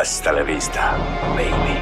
Hasta la vista, baby.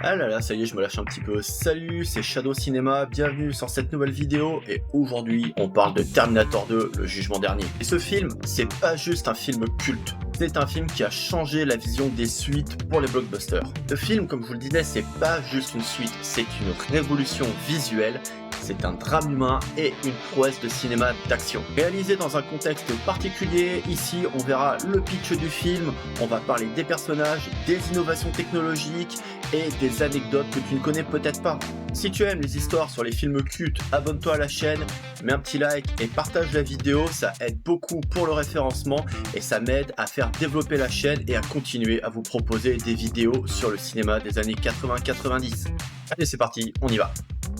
Ah là là, ça y est, je me lâche un petit peu. Salut, c'est Shadow Cinéma, bienvenue sur cette nouvelle vidéo et aujourd'hui on parle de Terminator 2, le jugement dernier. Et ce film, c'est pas juste un film culte, c'est un film qui a changé la vision des suites pour les blockbusters. Le film, comme je vous le disais, c'est pas juste une suite, c'est une révolution visuelle. C'est un drame humain et une prouesse de cinéma d'action. Réalisé dans un contexte particulier, ici on verra le pitch du film, on va parler des personnages, des innovations technologiques et des anecdotes que tu ne connais peut-être pas. Si tu aimes les histoires sur les films cultes, abonne-toi à la chaîne, mets un petit like et partage la vidéo, ça aide beaucoup pour le référencement et ça m'aide à faire développer la chaîne et à continuer à vous proposer des vidéos sur le cinéma des années 80-90. Allez, c'est parti, on y va.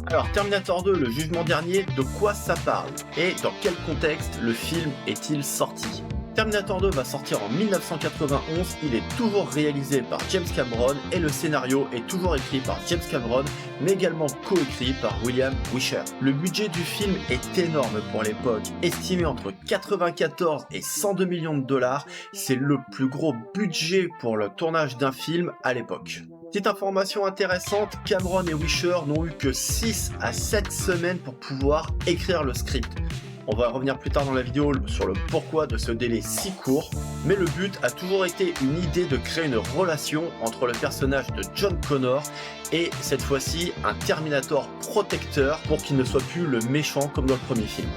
Alors, Terminator 2, le jugement dernier, de quoi ça parle? Et dans quel contexte le film est-il sorti? Terminator 2 va sortir en 1991, il est toujours réalisé par James Cameron et le scénario est toujours écrit par James Cameron, mais également coécrit par William Wisher. Le budget du film est énorme pour l'époque, estimé entre 94 et 102 millions de dollars, c'est le plus gros budget pour le tournage d'un film à l'époque. Petite information intéressante, Cameron et Wisher n'ont eu que 6 à 7 semaines pour pouvoir écrire le script. On va revenir plus tard dans la vidéo sur le pourquoi de ce délai si court, mais le but a toujours été une idée de créer une relation entre le personnage de John Connor et cette fois-ci un Terminator protecteur pour qu'il ne soit plus le méchant comme dans le premier film.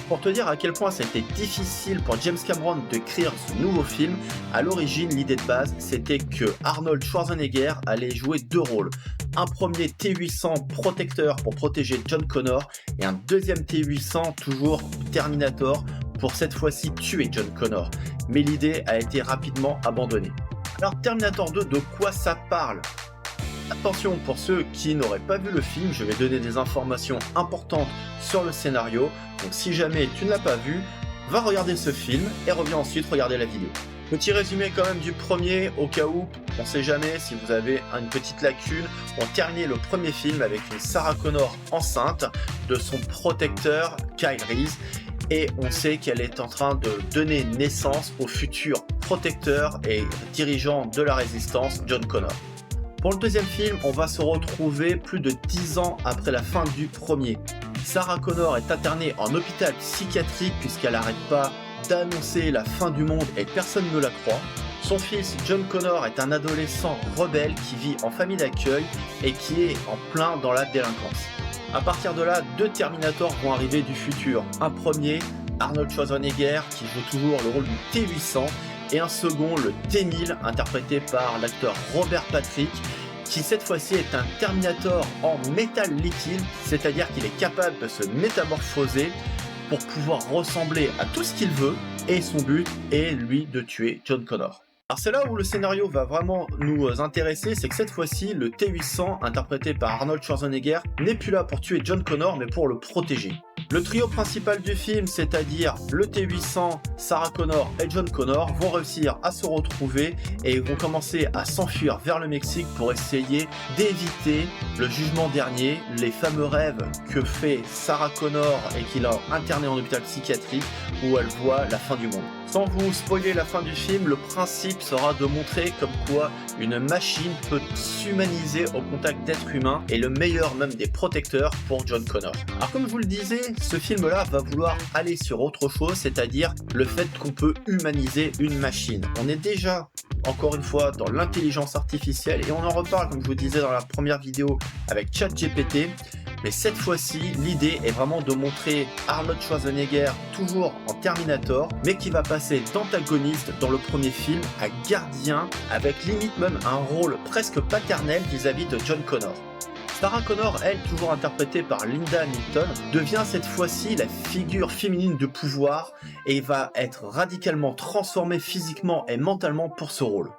Pour te dire à quel point c'était difficile pour James Cameron d'écrire ce nouveau film, à l'origine l'idée de base c'était que Arnold Schwarzenegger allait jouer deux rôles. Un premier T-800 protecteur pour protéger John Connor et un deuxième T-800 toujours Terminator pour cette fois-ci tuer John Connor. Mais l'idée a été rapidement abandonnée. Alors Terminator 2, de quoi ça parle ? Attention, pour ceux qui n'auraient pas vu le film, je vais donner des informations importantes sur le scénario. Donc si jamais tu ne l'as pas vu, va regarder ce film et reviens ensuite regarder la vidéo. Petit résumé quand même du premier, au cas où, on sait jamais si vous avez une petite lacune. On terminait le premier film avec une Sarah Connor enceinte de son protecteur Kyle Reese. Et on sait qu'elle est en train de donner naissance au futur protecteur et dirigeant de la résistance, John Connor. Pour le deuxième film, on va se retrouver plus de 10 ans après la fin du premier. Sarah Connor est internée en hôpital psychiatrique puisqu'elle n'arrête pas d'annoncer la fin du monde et personne ne la croit. Son fils John Connor est un adolescent rebelle qui vit en famille d'accueil et qui est en plein dans la délinquance. À partir de là, deux Terminators vont arriver du futur. Un premier, Arnold Schwarzenegger, qui joue toujours le rôle du T-800, et un second, le T-1000, interprété par l'acteur Robert Patrick, qui cette fois-ci est un Terminator en métal liquide, c'est-à-dire qu'il est capable de se métamorphoser pour pouvoir ressembler à tout ce qu'il veut, et son but est, lui, de tuer John Connor. Alors c'est là où le scénario va vraiment nous intéresser, c'est que cette fois-ci, le T-800, interprété par Arnold Schwarzenegger, n'est plus là pour tuer John Connor, mais pour le protéger. Le trio principal du film, c'est-à-dire le T-800, Sarah Connor et John Connor, vont réussir à se retrouver et vont commencer à s'enfuir vers le Mexique pour essayer d'éviter le jugement dernier, les fameux rêves que fait Sarah Connor et qu'il a interné en hôpital psychiatrique où elle voit la fin du monde. Sans vous spoiler la fin du film, le principe sera de montrer comme quoi une machine peut s'humaniser au contact d'êtres humains et le meilleur même des protecteurs pour John Connor. Alors comme je vous le disais, Ce film-là va vouloir aller sur autre chose, c'est-à-dire le fait qu'on peut humaniser une machine. On est déjà, encore une fois, dans l'intelligence artificielle, et on en reparle, comme je vous disais dans la première vidéo, avec ChatGPT. Mais cette fois-ci, l'idée est vraiment de montrer Arnold Schwarzenegger toujours en Terminator, mais qui va passer d'antagoniste dans le premier film à gardien, avec limite même un rôle presque paternel vis-à-vis de John Connor. Sarah Connor, elle, toujours interprétée par Linda Hamilton, devient cette fois-ci la figure féminine de pouvoir et va être radicalement transformée physiquement et mentalement pour ce rôle.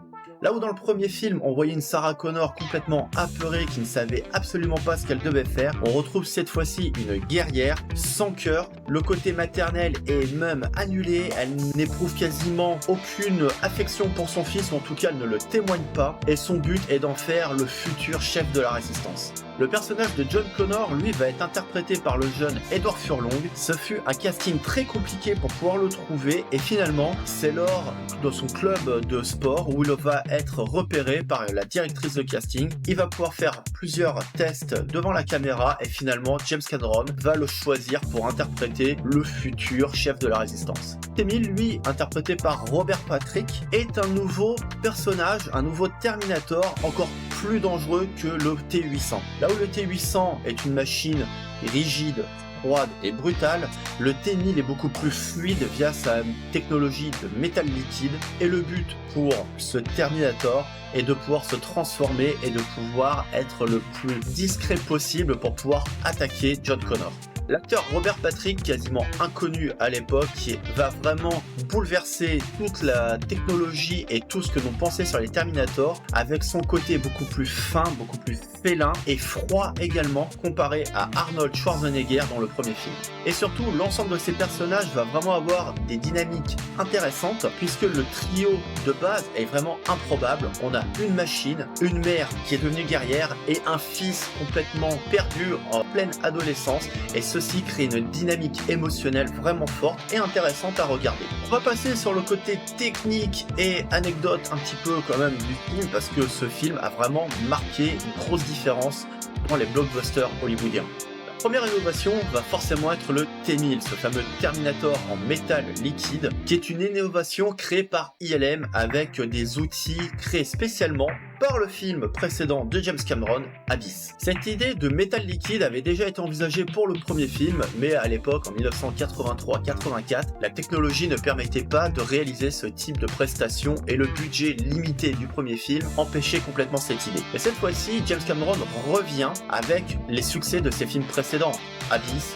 Là où dans le premier film, on voyait une Sarah Connor complètement apeurée qui ne savait absolument pas ce qu'elle devait faire, on retrouve cette fois-ci une guerrière sans cœur. Le côté maternel est même annulé, elle n'éprouve quasiment aucune affection pour son fils, ou en tout cas elle ne le témoigne pas, et son but est d'en faire le futur chef de la résistance. Le personnage de John Connor, lui, va être interprété par le jeune Edward Furlong. Ce fut un casting très compliqué pour pouvoir le trouver, et finalement, c'est lors de son club de sport où il va être repéré par la directrice de casting. Il va pouvoir faire plusieurs tests devant la caméra, et finalement, James Cameron va le choisir pour interpréter le futur chef de la résistance. T-1000, lui, interprété par Robert Patrick, est un nouveau personnage, un nouveau Terminator, encore plus dangereux que le T-800. Là où le T-800 est une machine rigide, froide et brutale, le T-1000 est beaucoup plus fluide via sa technologie de métal liquide, et le but pour ce Terminator est de pouvoir se transformer et de pouvoir être le plus discret possible pour pouvoir attaquer John Connor. L'acteur Robert Patrick, quasiment inconnu à l'époque, qui va vraiment bouleverser toute la technologie et tout ce que l'on pensait sur les Terminators, avec son côté beaucoup plus fin, beaucoup plus félin et froid également, comparé à Arnold Schwarzenegger dans le premier film. Et surtout, l'ensemble de ces personnages va vraiment avoir des dynamiques intéressantes, puisque le trio de base est vraiment improbable. On a une machine, une mère qui est devenue guerrière et un fils complètement perdu en pleine adolescence, et ceci crée une dynamique émotionnelle vraiment forte et intéressante à regarder. On va passer sur le côté technique et anecdote un petit peu quand même du film, parce que ce film a vraiment marqué une grosse différence dans les blockbusters hollywoodiens. La première innovation va forcément être le T-1000, ce fameux Terminator en métal liquide, qui est une innovation créée par ILM avec des outils créés spécialement par le film précédent de James Cameron, Abyss. Cette idée de métal liquide avait déjà été envisagée pour le premier film, mais à l'époque, en 1983-84, la technologie ne permettait pas de réaliser ce type de prestation, et le budget limité du premier film empêchait complètement cette idée. Et cette fois-ci, James Cameron revient avec les succès de ses films précédents, Abyss,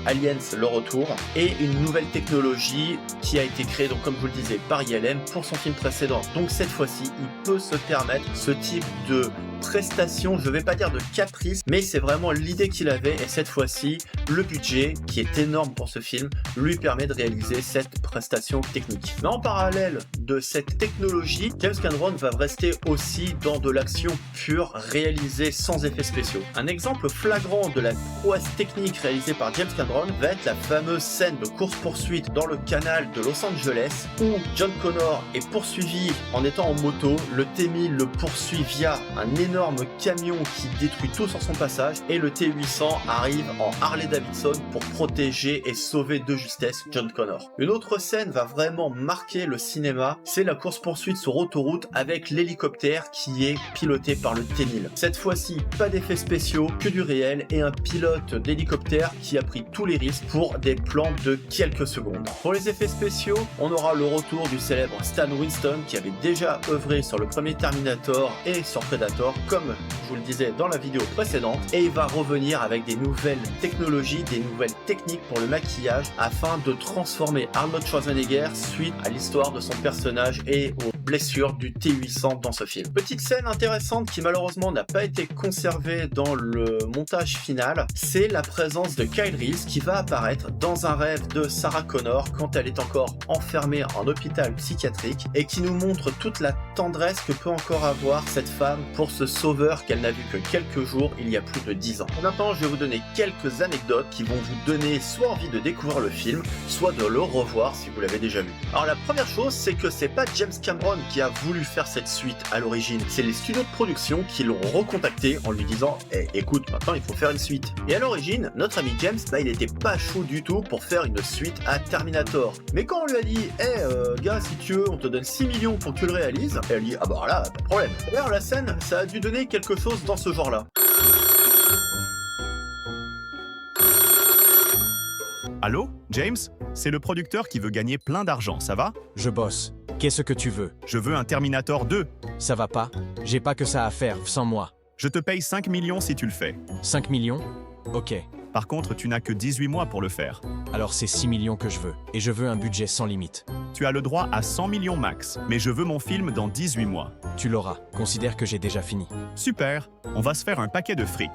Aliens le retour, et une nouvelle technologie qui a été créée, donc comme je vous le disais, par ILM pour son film précédent. Donc cette fois-ci, il peut se permettre ce type de prestation, je vais pas dire de caprice, mais c'est vraiment l'idée qu'il avait, et cette fois-ci, le budget, qui est énorme pour ce film, lui permet de réaliser cette prestation technique. Mais en parallèle de cette technologie, James Cameron va rester aussi dans de l'action pure, réalisée sans effets spéciaux. Un exemple flagrant de la prouesse technique réalisée par James Cameron va être la fameuse scène de course-poursuite dans le canal de Los Angeles, où John Connor est poursuivi en étant en moto, le T-1000 le poursuit via un énorme camion qui détruit tout sur son passage, et le T-800 arrive en Harley Davidson pour protéger et sauver de justesse John Connor. Une autre scène va vraiment marquer le cinéma, c'est la course-poursuite sur autoroute avec l'hélicoptère qui est piloté par le T-1000. Cette fois-ci, pas d'effets spéciaux, que du réel, et un pilote d'hélicoptère qui a pris tous les risques pour des plans de quelques secondes. Pour les effets spéciaux, on aura le retour du célèbre Stan Winston qui avait déjà œuvré sur le premier Terminator et sur Predator, comme je vous le disais dans la vidéo précédente, et il va revenir avec des nouvelles technologies, des nouvelles techniques pour le maquillage afin de transformer Arnold Schwarzenegger suite à l'histoire de son personnage et aux blessures du T-800 dans ce film. Petite scène intéressante qui malheureusement n'a pas été conservée dans le montage final, c'est la présence de Kyle Reese qui va apparaître dans un rêve de Sarah Connor quand elle est encore enfermée en hôpital psychiatrique, et qui nous montre toute la tendresse que peut encore avoir cette femme pour ce sauveur qu'elle n'a vu que quelques jours il y a plus de 10 ans. Maintenant, je vais vous donner quelques anecdotes qui vont vous donner soit envie de découvrir le film, soit de le revoir si vous l'avez déjà vu. Alors la première chose, c'est que c'est pas James Cameron qui a voulu faire cette suite à l'origine, c'est les studios de production qui l'ont recontacté en lui disant écoute, maintenant il faut faire une suite. Et à l'origine, notre ami James, il était pas chaud du tout pour faire une suite à Terminator. Mais quand on lui a dit gars, si tu veux, on te donne 6 millions pour que tu le réalises, elle a dit ah bah là, pas de problème. D'ailleurs la scène, ça a dû donner quelque chose dans ce genre-là. Allô, James? C'est le producteur qui veut gagner plein d'argent, ça va? Je bosse. Qu'est-ce que tu veux? Je veux un Terminator 2. Ça va pas? J'ai pas que ça à faire, sans moi. Je te paye 5 millions si tu le fais. 5 millions? Ok. Par contre, tu n'as que 18 mois pour le faire. Alors c'est 6 millions que je veux. Et je veux un budget sans limite. Tu as le droit à 100 millions max, mais je veux mon film dans 18 mois. Tu l'auras. Considère que j'ai déjà fini. Super, on va se faire un paquet de fric.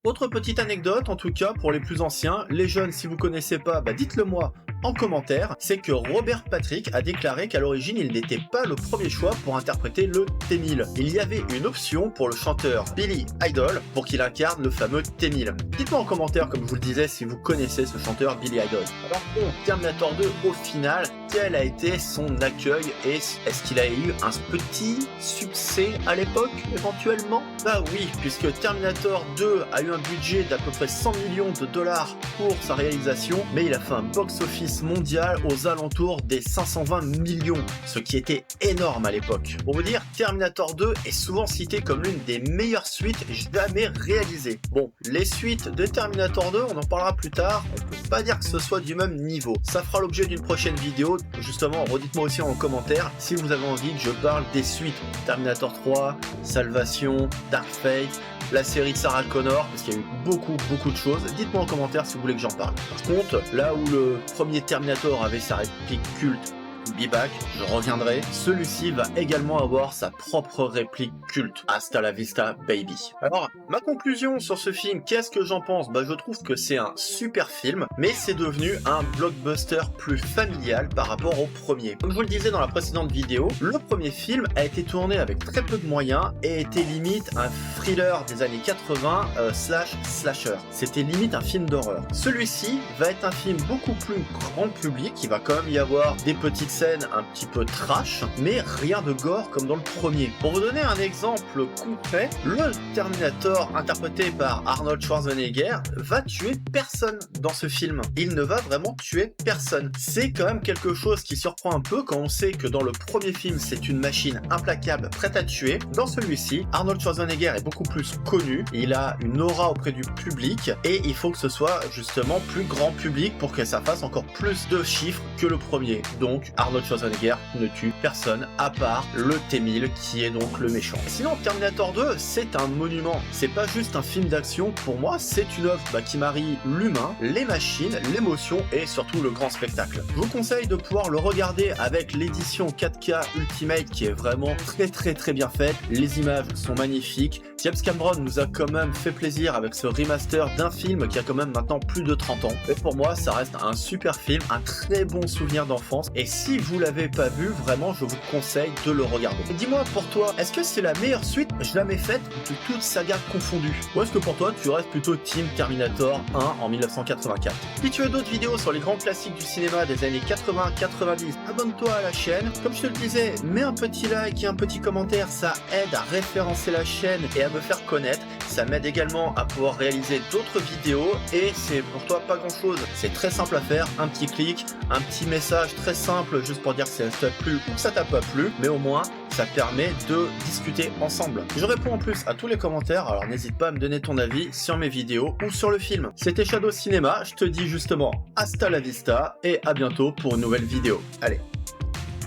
Autre petite anecdote, en tout cas pour les plus anciens, les jeunes si vous connaissez pas, dites-le moi en commentaire, c'est que Robert Patrick a déclaré qu'à l'origine il n'était pas le premier choix pour interpréter le T-1000. Il y avait une option pour le chanteur Billy Idol pour qu'il incarne le fameux T-1000. Dites-moi en commentaire, comme je vous le disais, si vous connaissez ce chanteur Billy Idol. Alors bon, Terminator 2 au final, quel a été son accueil et est-ce qu'il a eu un petit succès à l'époque éventuellement? Bah oui, puisque Terminator 2 a eu un budget d'à peu près 100 millions de dollars pour sa réalisation, mais il a fait un box-office mondial aux alentours des 520 millions, ce qui était énorme à l'époque. Pour vous dire, Terminator 2 est souvent cité comme l'une des meilleures suites jamais réalisées. Bon, les suites de Terminator 2, on en parlera plus tard, on peut pas dire que ce soit du même niveau. Ça fera l'objet d'une prochaine vidéo, justement, redites-moi aussi en commentaire si vous avez envie que je parle des suites. Terminator 3, Salvation, Dark Fate, la série de Sarah Connor, parce qu'il y a eu beaucoup de choses. Dites-moi en commentaire si vous voulez que j'en parle. Par contre, là où le premier Terminator avait sa réplique culte, Be Back, je reviendrai. Celui-ci va également avoir sa propre réplique culte. Hasta la vista, baby. Alors, ma conclusion sur ce film, qu'est-ce que j'en pense? Je trouve que c'est un super film, mais c'est devenu un blockbuster plus familial par rapport au premier. Comme je vous le disais dans la précédente vidéo, le premier film a été tourné avec très peu de moyens et était limite un thriller des années 80 slasher. C'était limite un film d'horreur. Celui-ci va être un film beaucoup plus grand public, il va quand même y avoir des petites scène un petit peu trash, mais rien de gore comme dans le premier. Pour vous donner un exemple concret, le Terminator interprété par Arnold Schwarzenegger va tuer personne dans ce film. Il ne va vraiment tuer personne. C'est quand même quelque chose qui surprend un peu quand on sait que dans le premier film c'est une machine implacable prête à tuer. Dans celui-ci, Arnold Schwarzenegger est beaucoup plus connu, il a une aura auprès du public et il faut que ce soit justement plus grand public pour que ça fasse encore plus de chiffres que le premier. Donc Arnold Schwarzenegger ne tue personne à part le T-1000 qui est donc le méchant. Sinon Terminator 2 c'est un monument, c'est pas juste un film d'action, pour moi c'est une œuvre qui marie l'humain, les machines, l'émotion et surtout le grand spectacle. Je vous conseille de pouvoir le regarder avec l'édition 4K Ultimate qui est vraiment très bien faite, les images sont magnifiques. James Cameron nous a quand même fait plaisir avec ce remaster d'un film qui a quand même maintenant plus de 30 ans. Et pour moi ça reste un super film, un très bon souvenir d'enfance et si vous l'avez pas vu, vraiment je vous conseille de le regarder. Et dis-moi pour toi, est-ce que c'est la meilleure suite jamais faite de toute saga confondue? Ou est-ce que pour toi tu restes plutôt Team Terminator 1 en 1984? Si tu veux d'autres vidéos sur les grands classiques du cinéma des années 80-90, abonne-toi à la chaîne. Comme je te le disais, mets un petit like et un petit commentaire, ça aide à référencer la chaîne et à me faire connaître. Ça m'aide également à pouvoir réaliser d'autres vidéos et c'est pour toi pas grand chose. C'est très simple à faire, un petit clic, un petit message très simple juste pour dire que ça t'a plu ou que ça t'a pas plu, mais au moins ça permet de discuter ensemble. Je réponds en plus à tous les commentaires, alors n'hésite pas à me donner ton avis sur mes vidéos ou sur le film. C'était Shadow Cinéma, je te dis justement hasta la vista et à bientôt pour une nouvelle vidéo. Allez,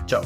ciao.